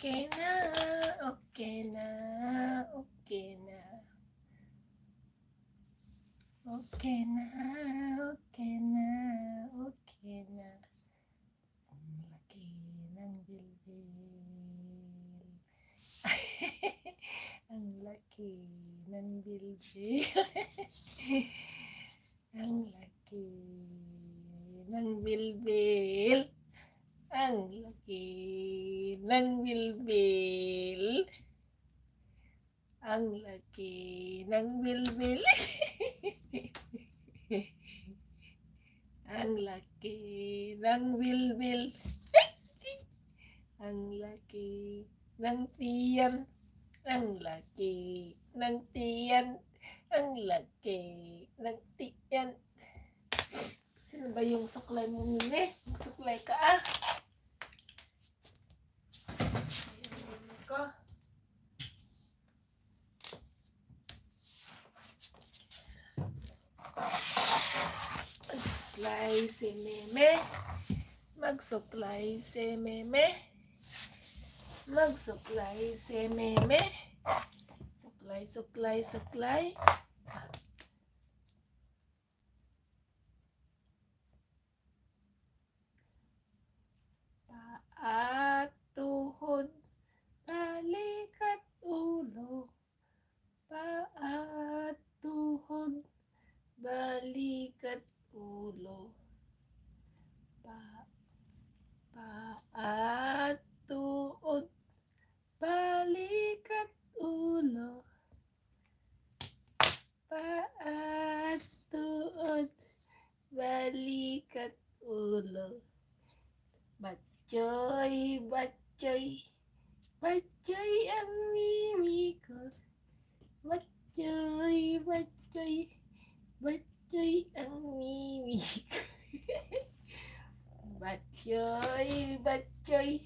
Okay na, okay na, okay na. Okay na, okay na, okay na. Ang laki ng bilbil. Ang laki ng bilbil. Ang laki ng bilbil. Ang laki ng bilbil. Ang laki ng bilbil. Ang laki ng bilbil. Ang laki ng tiyan. Ang laki ng tiyan. Ang laki ng tiyan. Sino ba yung suklay mo, Mime? Suklay ka, ah. Ko. Magsuklay si Meme. Magsuklay si Meme. Magsuklay si Meme. Suklay, suklay, suklay. Paat, tuhod, balikat, ulo. Paat, tuhod, balikat, ulo. Paat, tuhod, balikat, ulo. Paat, tuhod, balikat, ulo. Batchoy, batchoy, batchoy ang mimi ko. Batchoy, batchoy, batchoy ang mimi ko. Batchoy, batchoy,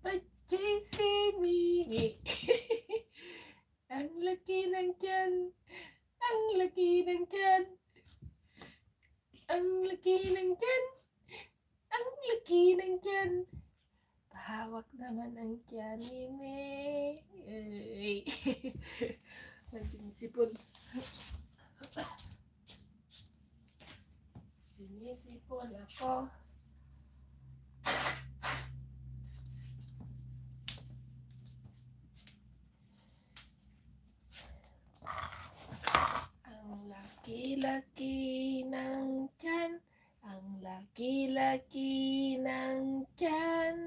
batchoy si Mimi. Ang laki ng tiyan, ang laki ng tiyan, ang laki ng tiyan, ang laki ng tiyan. Pahawak naman ang tiyan, Mimi. Ay. Sinisipon. Sinisipon ako. Ang laki-laki ng tiyan. Ang laki-laki ng tiyan.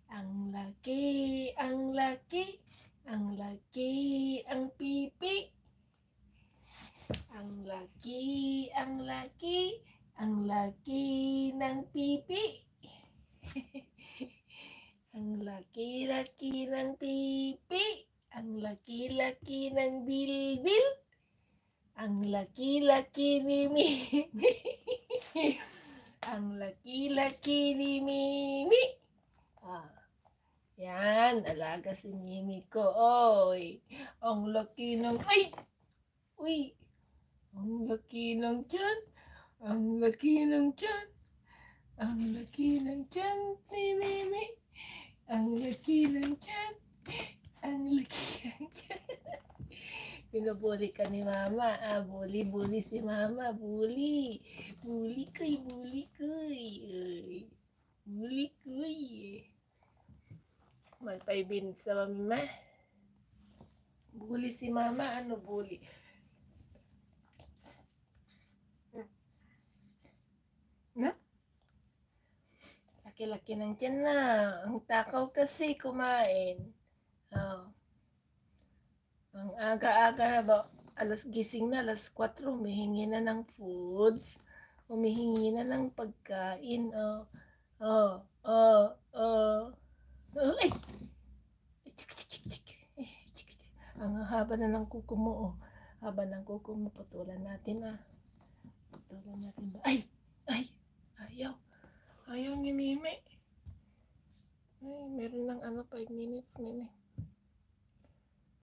Ang laki, ang laki, ang laki, ang pipi. Ang laki, ang laki, ang laki ng pipi. Ang laki-laki ng pipi. Ang laki-laki ng bilbil. Ang laki-laki ni Mimi. Ang laki-laki ni Mimi. Ah. Yan, alaga si Mimi ko. Oy, ang laki ng... Ay! Uy! Ang laki ng tiyan. Ang laki ng tiyan. Ang laki ng tiyan ni Mimi. Ang laki ng tiyan. Ang laki ng tiyan. Binubuli ka ni Mama. Ah, buli si Mama. Buli. Buli koy, buli koy. Buli koy. May 5 minutes sa Mama. Buli si Mama. Ano buli? Na? Laki-laki ng tiyan na. Ang takaw kasi kumain. Oh. Ang aga-aga na ba? Gising na, alas 4. Humihingi na ng foods. Humihingi na ng pagkain. Oh. Oh. Oh. Oh. Ay! Ang haba na ng kuko mo, oh. Haba ng kuko mo, putulan natin, ah. Putulan natin ba? Ay! Ay! Ayaw! Ayaw ni Mimi. Ay, meron ng 5 minutes, Mimi.